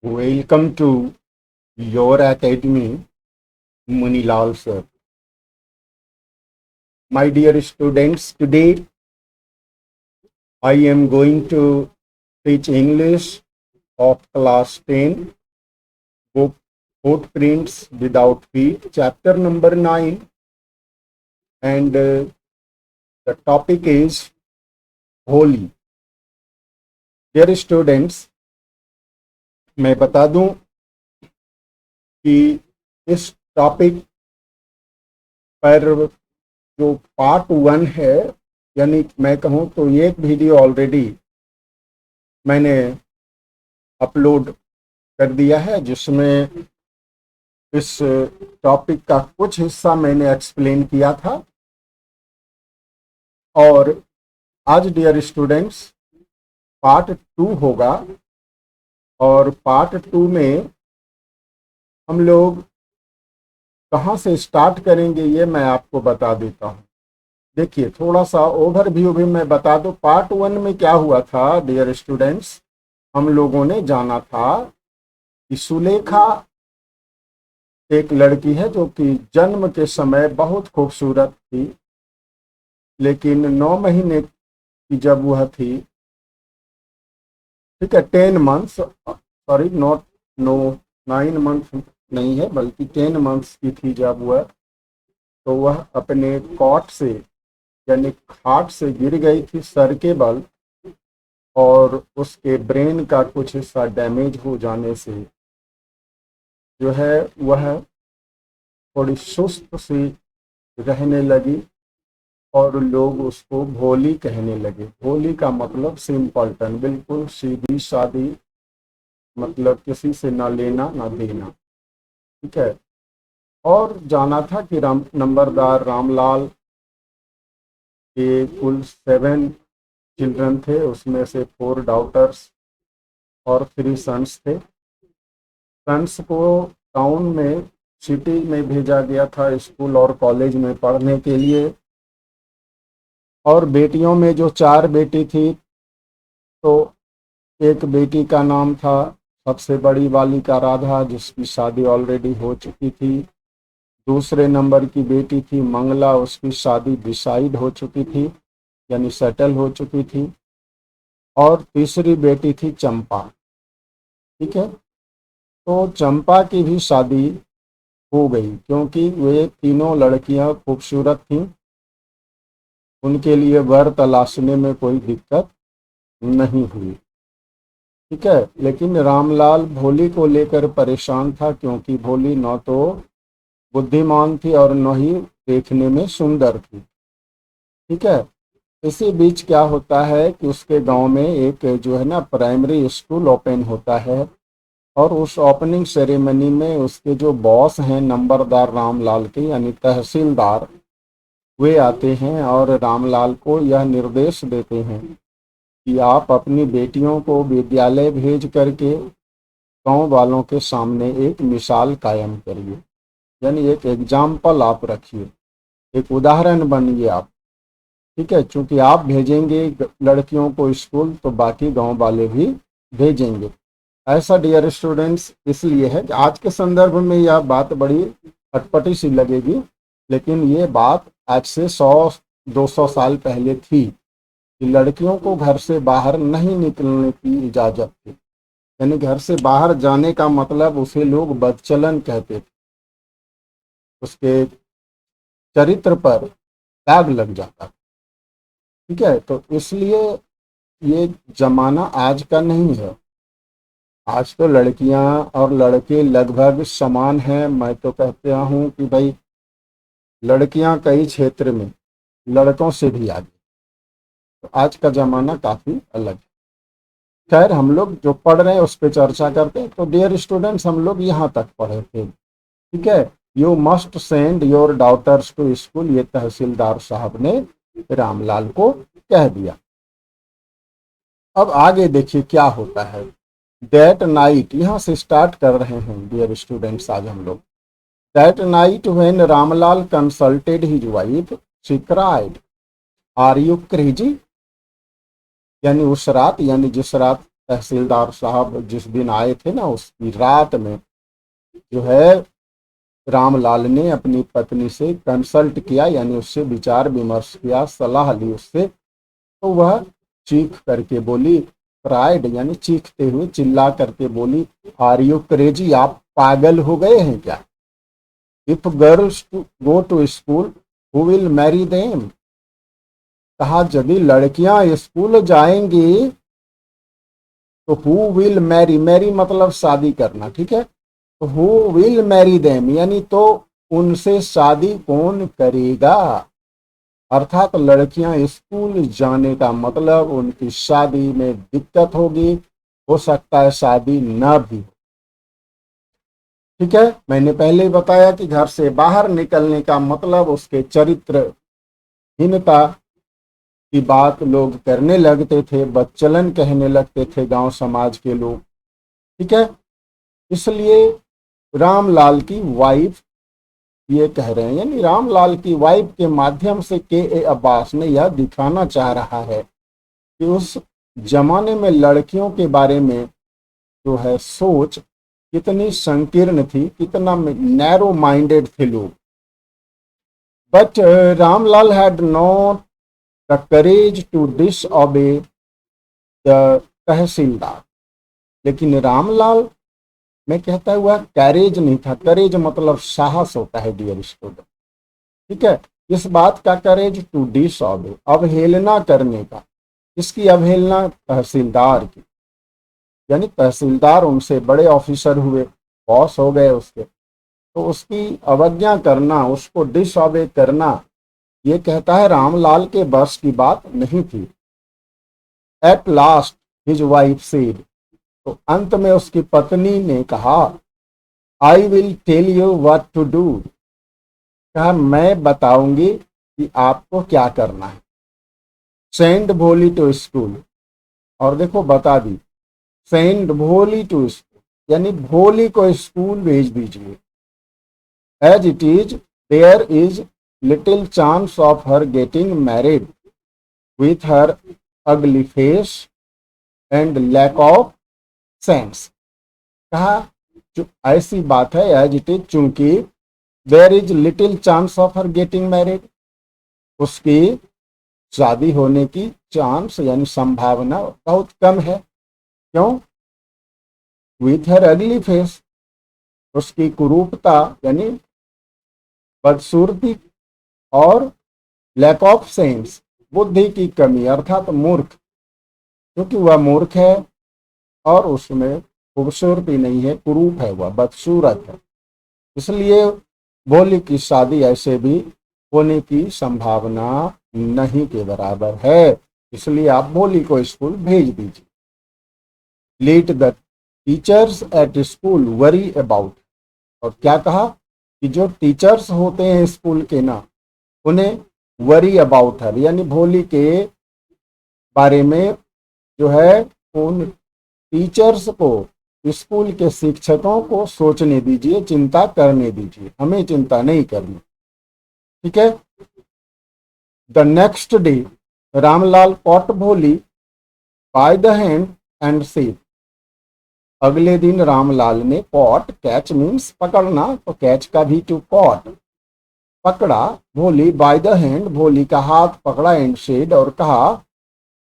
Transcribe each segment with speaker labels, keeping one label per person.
Speaker 1: Welcome to your academy, Munilal sir. My dear students, today I am going to teach English of class 10, book Footprints Without Feet, chapter number 9, and the topic is Holi. Dear students, मैं बता दूं कि इस topic पर जो part 1 है, यानी मैं कहूँ तो एक वीडियो ऑलरेडी मैंने अपलोड कर दिया है, जिसमें इस टॉपिक का कुछ हिस्सा मैंने एक्सप्लेन किया था। और आज डियर स्टूडेंट्स पार्ट 2 होगा, और पार्ट 2 में हम लोग कहाँ से स्टार्ट करेंगे ये मैं आपको बता देता हूँ। देखिए, थोड़ा सा ओवरव्यू भी मैं बता दूं। पार्ट 1 में क्या हुआ था डियर स्टूडेंट्स, हम लोगों ने जाना था कि सुलेखा एक लड़की है जो कि जन्म के समय बहुत खूबसूरत थी, लेकिन 9 महीने की जब वह थी, ठीक है, 10 months, sorry not, no 9 month नहीं है बल्कि 10 मंथ्स की थी जब वह, तो वह अपने कॉट से यानी खाट से गिर गई थी सर के बल, और उसके ब्रेन का कुछ हिस्सा डैमेज हो जाने से जो है वह थोड़ी सुस्त सी रहने लगी, और लोग उसको भोली कहने लगे। भोली का मतलब सिंपलटन, बिल्कुल सीधी सादी, मतलब किसी से ना लेना ना देना, ठीक है। और जाना था कि नंबरदार रामलाल के कुल 7 चिल्ड्रन थे, उसमें से 4 डॉटर्स और 3 सन्स थे। सन्स को टाउन में, सिटी में भेजा गया था स्कूल और कॉलेज में पढ़ने के लिए, और बेटियों में जो 4 बेटी थी, तो एक बेटी का नाम था सबसे बड़ी वाली का राधा, जिसकी शादी ऑलरेडी हो चुकी थी। दूसरे नंबर की बेटी थी मंगला, उसकी शादी डिसाइड हो चुकी थी, यानी सेटल हो चुकी थी। और तीसरी बेटी थी चंपा, ठीक है। तो चंपा की भी शादी हो गई, क्योंकि वे तीनों लड़कियां खूबसूरत थीं, उनके लिए वर तलाशने में कोई दिक्कत नहीं हुई, ठीक है। लेकिन रामलाल भोली को लेकर परेशान था, क्योंकि भोली न तो बुद्धिमान थी और न ही देखने में सुंदर थी, ठीक है। इसी बीच क्या होता है कि उसके गांव में एक जो है ना प्राइमरी स्कूल ओपन होता है, और उस ओपनिंग सेरेमनी में उसके जो बॉस हैं नंबरदार रामलाल के, यानी तहसीलदार, वे आते हैं और रामलाल को यह निर्देश देते हैं कि आप अपनी बेटियों को विद्यालय भेज करके गांव वालों के सामने एक मिसाल कायम करिए, यानी एक एग्जाम्पल आप रखिए, एक उदाहरण बनिए आप, ठीक है। चूंकि आप भेजेंगे लड़कियों को स्कूल, तो बाकी गांव वाले भी भेजेंगे। ऐसा डियर स्टूडेंट्स इसलिए है कि आज के संदर्भ में यह बात बड़ी अटपटी सी लगेगी, लेकिन ये बात आज से 100-200 साल पहले थी कि लड़कियों को घर से बाहर नहीं निकलने की इजाज़त थी, यानी घर से बाहर जाने का मतलब उसे लोग बदचलन कहते थे, उसके चरित्र पर दाग लग जाता, ठीक है। तो इसलिए ये जमाना आज का नहीं है। आज तो लड़कियां और लड़के लगभग समान हैं। मैं तो कहता हूँ कि भाई लड़कियां कई क्षेत्र में लड़कों से भी आगे। तो आज का ज़माना काफ़ी अलग है। खैर, हम लोग जो पढ़ रहे हैं उस पर चर्चा करते हैं। तो डियर स्टूडेंट्स, हम लोग यहाँ तक पढ़े थे, ठीक है। You must send your daughters to school, ये तहसीलदार साहब ने रामलाल को कह दिया। अब आगे देखिए क्या होता है। दैट नाइट, यहाँ से स्टार्ट कर रहे हैं डियर स्टूडेंट्स आज हम लोग। That night when Ramlal consulted his wife, she cried, are you crazy, यानी उस रात, यानी जिस रात तहसीलदार साहब जिस दिन आए थे ना, उसकी रात में जो है रामलाल ने अपनी पत्नी से कंसल्ट किया, यानी उससे विचार विमर्श किया, सलाह ली उससे। तो वह चीख करके बोली, क्राइड यानी चीखते हुए चिल्ला करके बोली, आर यू क्रेजी, आप पागल हो गए हैं क्या? If girls to go to school who will marry them. कहा यदि लड़कियां स्कूल जाएंगी तो हु विल मैरी, मैरी मतलब शादी करना, ठीक है, तो हु विल मैरी देम यानी तो उनसे शादी कौन करेगा। अर्थात लड़कियां स्कूल जाने का मतलब उनकी शादी में दिक्कत होगी, हो सकता है शादी न भी हो। ठीक है, मैंने पहले ही बताया कि घर से बाहर निकलने का मतलब उसके चरित्रहीनता की बात लोग करने लगते थे, बदचलन कहने लगते थे गांव समाज के लोग। ठीक है, इसलिए रामलाल की वाइफ ये कह रहे हैं, यानी रामलाल की वाइफ के माध्यम से के ए अब्बास ने यह दिखाना चाह रहा है कि उस जमाने में लड़कियों के बारे में जो है सोच कितनी संकीर्ण थी, कितना नैरो माइंडेड थे लोग। But Ramlal had not the courage to disobey the tehsildar. लेकिन रामलाल में कहता हुआ कैरेज नहीं था, करेज मतलब साहस होता है डियर स्टूडेंट। ठीक है, इस बात का करेज टू डिसऑबे, अवहेलना करने का। इसकी अवहेलना तहसीलदार की, यानी तहसीलदार उनसे बड़े ऑफिसर हुए, बॉस हो गए उसके, तो उसकी अवज्ञा करना, उसको डिसऑबे करना, ये कहता है रामलाल के बस की बात नहीं थी। At last his wife said, तो अंत में उसकी पत्नी ने कहा, I will tell you what to do, कहा मैं बताऊंगी कि आपको क्या करना है। सेंड भोली टू स्कूल, और देखो बता दी, सेंड भोली टू स्कूल यानी भोली को स्कूल भेज दीजिए। As it is there is little chance of her getting married with her ugly face and lack of sense. कहा जो ऐसी बात है, एज इट इज चूंकि there is little chance of her getting married, उसकी शादी होने की चांस यानी संभावना बहुत कम है। क्यों? विथ हर अगली फेस, उसकी कुरूपता यानी बदसूरती, और लैक ऑफ सेंस बुद्धि की कमी अर्थात मूर्ख, क्योंकि वह मूर्ख है और उसमें खूबसूरती नहीं है, कुरूप है, वह बदसूरत है, इसलिए भोली की शादी ऐसे भी होने की संभावना नहीं के बराबर है। इसलिए आप भोली को स्कूल भेज दीजिए। Let the teachers at school worry about, और क्या कहा कि जो टीचर्स होते हैं स्कूल के ना, उन्हें वरी अबाउट हर यानी भोली के बारे में जो है उन टीचर्स को, स्कूल के शिक्षकों को सोचने दीजिए, चिंता करने दीजिए, हमें चिंता नहीं करनी। ठीक है, the next day Ramlal caught Bholi by the hand and said, अगले दिन रामलाल ने कॉट, कैच मीन्स पकड़ना, तो कैच का भी टू कॉट, पकड़ा भोली, बाय द हैंड भोली का हाथ पकड़ा, एंड सेड और कहा,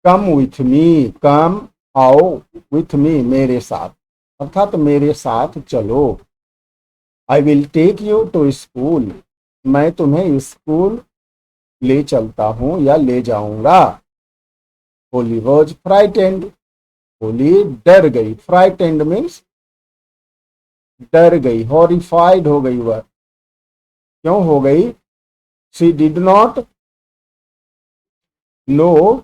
Speaker 1: कम विथ मी, कम आओ, विथ मी मेरे साथ, अर्थात मेरे साथ चलो। I will take you to school, मैं तुम्हें स्कूल ले चलता हूं या ले जाऊंगा। होली वॉज फ्राइटेंड, होली डर गई, फ्राइटेंड मीन्स डर गई, हॉरिफाइड हो गई वह। क्यों हो गई? She did not know,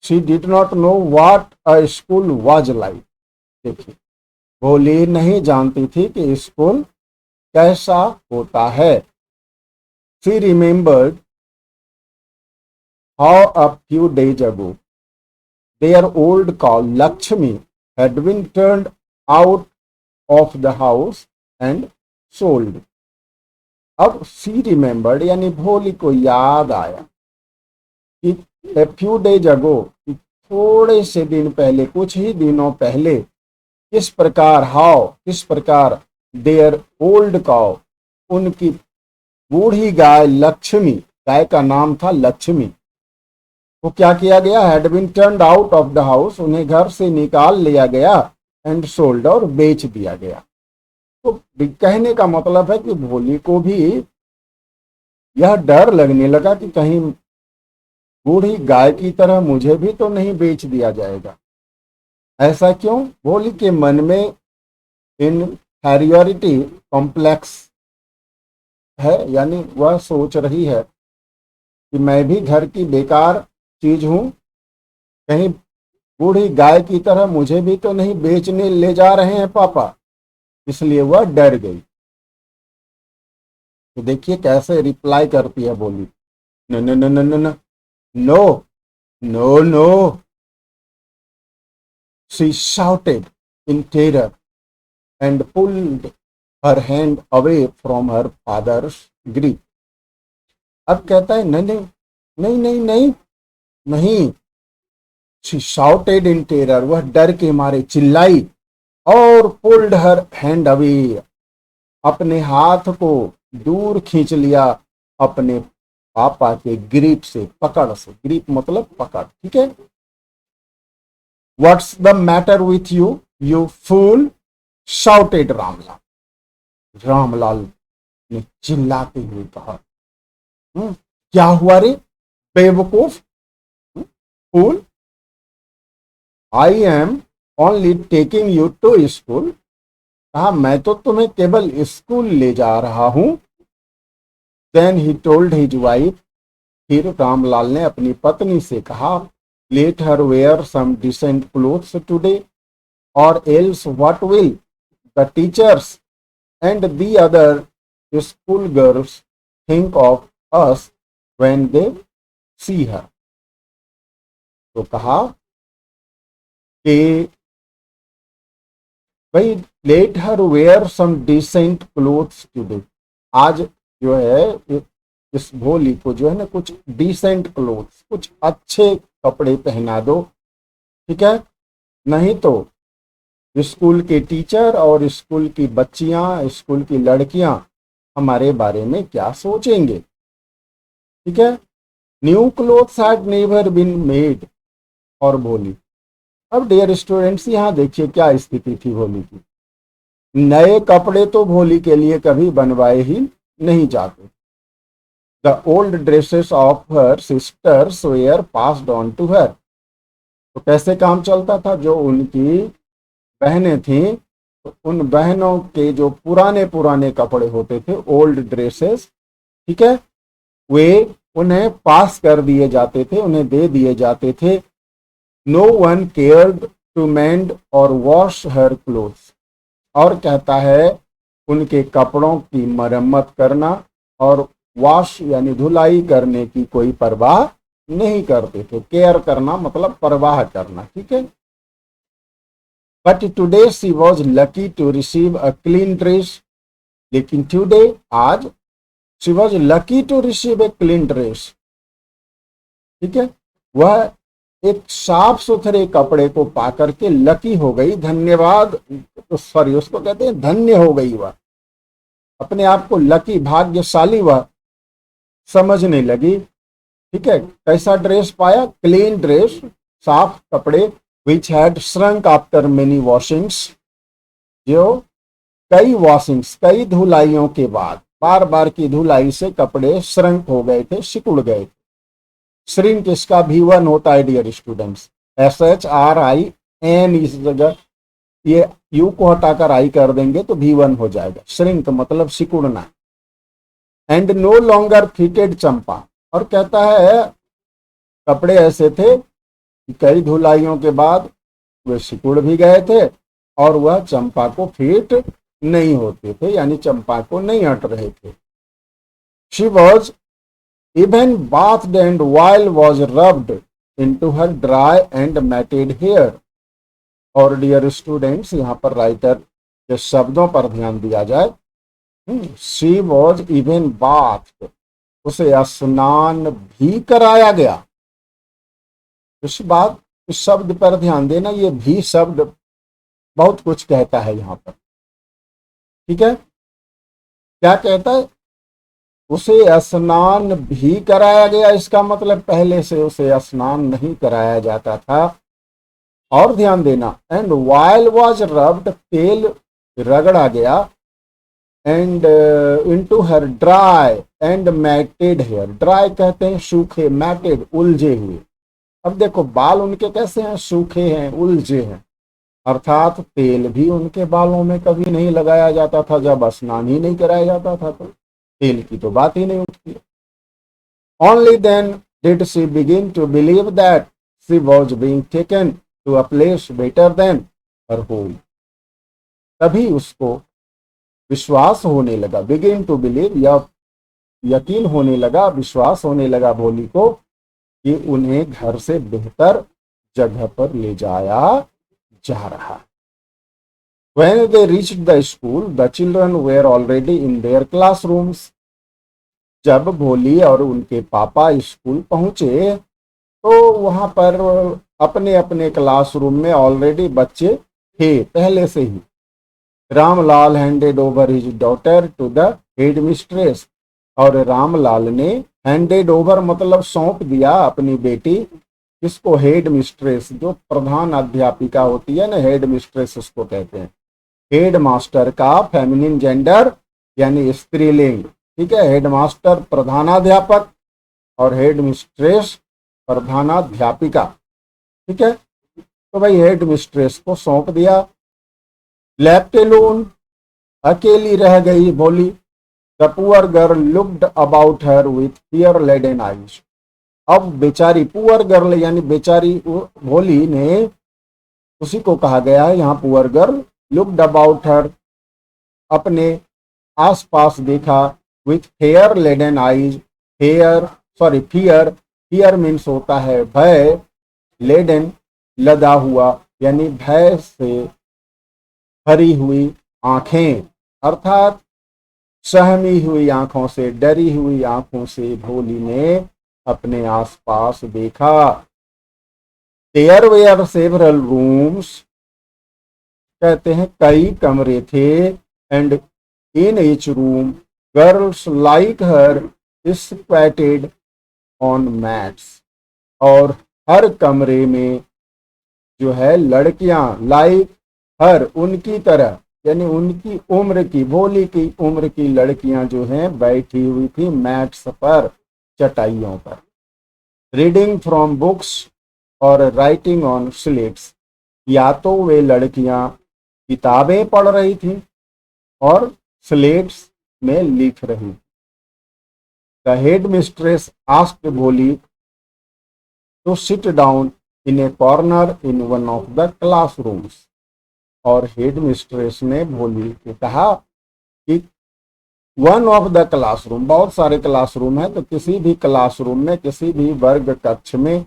Speaker 1: she did not know what a school was like. देखिए, होली नहीं जानती थी कि स्कूल कैसा होता है। She remembered how a few days ago their old cow Lakshmi had been turned out of the house and sold. अब she remembered यानी भोली को याद आया कि a few days ago, थोड़े से दिन पहले, कुछ ही दिनों पहले, किस प्रकार, हाउ, किस प्रकार, देयर ओल्ड काउ, उनकी बूढ़ी गाय लक्ष्मी, गाय का नाम था लक्ष्मी, वो क्या किया गया, had been turned out of the house, उन्हें घर से निकाल लिया गया, एंड सोल्ड, और बेच दिया गया। तो कहने का मतलब है कि भोली को भी यह डर लगने लगा कि कहीं बूढ़ी गाय की तरह मुझे भी तो नहीं बेच दिया जाएगा। ऐसा क्यों? भोली के मन में इनफीरियरिटी कॉम्प्लेक्स है, यानी वह सोच रही है कि मैं भी घर की बेकार चीज हूं, कहीं बूढ़ी गाय की तरह मुझे भी तो नहीं बेचने ले जा रहे हैं पापा, इसलिए वह डर गई। तो देखिए कैसे रिप्लाई करती है Bholi, no no no no no no no no no, she shouted in terror and pulled her hand away from her father's grip. अब कहता है नहीं नहीं नहीं नहीं नहीं नहीं, she shouted in terror, वह डर के मारे चिल्लाई, और pulled her hand away, अपने हाथ को दूर खींच लिया अपने पापा के ग्रिप से, पकड़ से, ग्रिप मतलब पकड़, ठीक है। What's the matter with you, you fool, shouted Ramlal, Ramlal ने चिल्लाते हुए कहा, क्या हुआ रे बेवकूफ, fool, I am only taking you to school, कहा मैं तो तुम्हें केवल स्कूल ले जा रहा हूं। Then he told his wife, फिर रामलाल ने अपनी पत्नी से कहा, let her wear some decent clothes today, और else what will the teachers and the other school girls think of us when they see her. तो कहा कि भाई let her wear some decent clothes today, आज जो है इस भोली को जो है ना कुछ डिसेंट क्लोथ्स, कुछ अच्छे कपड़े पहना दो, ठीक है, नहीं तो स्कूल के टीचर और स्कूल की बच्चियां, स्कूल की लड़कियां हमारे बारे में क्या सोचेंगे, ठीक है। New clothes had never been made और भोली, अब डियर स्टूडेंट्स यहाँ देखिए क्या स्थिति थी भोली की, नए कपड़े तो भोली के लिए कभी बनवाए ही नहीं जाते। The old dresses of her sisters were passed on to her, तो कैसे काम चलता था, जो उनकी बहनें थीं तो उन बहनों के जो पुराने पुराने कपड़े होते थे, ओल्ड ड्रेसेस, ठीक है, वे उन्हें पास कर दिए जाते थे, उन्हें दे दिए जाते थे। No one cared to mend or wash her clothes, और कहता है उनके कपड़ों की मरम्मत करना और वॉश यानी धुलाई करने की कोई परवाह नहीं करते थे। केयर करना मतलब परवाह करना, ठीक है। But today she was lucky to receive a clean dress, लेकिन टुडे आज she was lucky to receive a clean dress, ठीक है, वह एक साफ सुथरे कपड़े को पाकर के लकी हो गई, धन्यवाद, सॉरी उसको कहते हैं धन्य हो गई, वह अपने आप को लकी, भाग्यशाली वह समझने लगी, ठीक है। कैसा ड्रेस पाया, क्लीन ड्रेस, साफ कपड़े, which had shrunk after many washings, जो कई वॉशिंग्स, कई धुलाइयों के बाद, बार बार की धुलाई से कपड़े श्रंक हो गए थे, सिकुड़ गए थे। श्रिंक इसका V1 होता है डियर स्टूडेंट्स, SHRIN, इस जगह ये यू को हटाकर आई कर देंगे तो V1 हो जाएगा, श्रिंक मतलब सिकुड़ना। एंड नो लॉन्गर फिटेड चंपा, और कहता है कपड़े ऐसे थे कि कई धुलाइयों के बाद वे सिकुड़ भी गए थे और वह चंपा को फिट नहीं होते थे, यानी चंपा को नहीं हट रहे थे। She was even bathed and oil was rubbed into her dry and matted hair, और डियर स्टूडेंट्स यहाँ पर राइटर के शब्दों पर ध्यान दिया जाए, शी वॉज इवन बाथ, उसे स्नान भी कराया गया। इस बात इस शब्द पर ध्यान देना, ये भी शब्द बहुत कुछ कहता है यहाँ पर। ठीक है, क्या कहता है? उसे स्नान भी कराया गया, इसका मतलब पहले से उसे स्नान नहीं कराया जाता था। और ध्यान देना, एंड वाइल वॉज रब्ड, तेल रगड़ा गया, and into her dry and matted hair, dry कहते हैं सूखे, मैटेड उलझे हुए। अब देखो बाल उनके कैसे हैं? सूखे हैं, उलझे हैं, अर्थात तेल भी उनके बालों में कभी नहीं लगाया जाता था जब स्नान ही नहीं कराया जाता था, तो तेल की तो बात ही नहीं उठती। Only then did she begin to believe that she was being taken to a place better than her home, तभी उसको विश्वास होने लगा, बिगिन टू बिलीव, या यकीन होने लगा, विश्वास होने लगा भोली को कि उन्हें घर से बेहतर जगह पर ले जाया जा रहा है। When they reached the school, the children were already in their classrooms. जब भोली और उनके पापा स्कूल पहुंचे तो वहां पर अपने अपने क्लासरूम में ऑलरेडी बच्चे थे पहले से ही। Ramlal handed over his daughter to the head mistress, और रामलाल ने हैंडेड ओवर मतलब सौंप दिया अपनी बेटी, किसको? हेड मिस्ट्रेस, जो प्रधान अध्यापिका होती है ना, हेड मिस्ट्रेस उसको कहते हैं। हेड मास्टर का फेमिनिन जेंडर यानी स्त्रीलिंग, ठीक है। हेड मास्टर प्रधानाध्यापक और हेड मिस्ट्रेस प्रधानाध्यापिका, ठीक है। तो भाई हेड मिस्ट्रेस को सौंप दिया। लेफ्ट एलोन, अकेली रह गई Bholi. The poor girl looked about her with fear laden eyes, अब बेचारी पुअर गर्ल यानी बेचारी भोली ने, उसी को कहा गया है यहाँ poor girl, looked about her, अपने आसपास देखा, with fair laden eyes, fair sorry fear, fear means होता है भय, लेडन लदा हुआ यानी भय से भरी हुई आंखें, अर्थात सहमी हुई आंखों से, डरी हुई आंखों से भोली ने अपने आसपास देखा। देयर वेयर सेवरल रूम्स, कहते हैं कई कमरे थे, and in each room girls like her squatted on mats, और हर कमरे में जो है लड़कियां, लाइक हर उनकी तरह, यानी उनकी उम्र की, भोली की उम्र की लड़कियां जो हैं बैठी हुई थी मैट्स पर, चटाइयों पर, रीडिंग फ्रॉम बुक्स और राइटिंग ऑन स्लेट्स, या तो वे लड़कियां किताबें पढ़ रही थी और स्लेट्स में लिख रही। The head mistress asked Bholi to sit down in a corner in one of the classrooms, और हेड मिस्ट्रेस ने भोली को कहा कि वन ऑफ द क्लासरूम, बहुत सारे क्लासरूम है, तो किसी भी क्लासरूम में, किसी भी वर्ग कक्ष में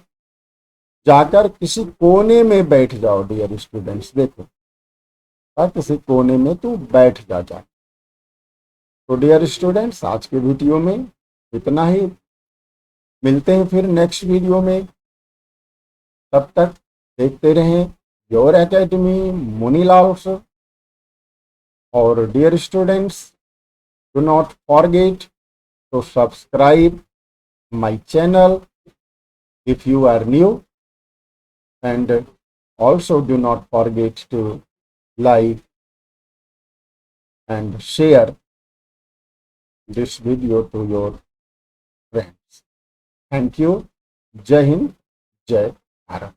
Speaker 1: जाकर किसी कोने में बैठ जाओ डियर स्टूडेंट्स। देखो, और किसी कोने में तू बैठ जा। तो डियर स्टूडेंट्स, आज के वीडियो में इतना ही, मिलते हैं फिर नेक्स्ट वीडियो में। तब तक देखते रहें योर एकेडमी मुनीलाल सर। और dear students, do not forget to subscribe my channel if you are new, and also do not forget to like and share this video to your friends. Thank you. Jai Hind, Jai Bharat.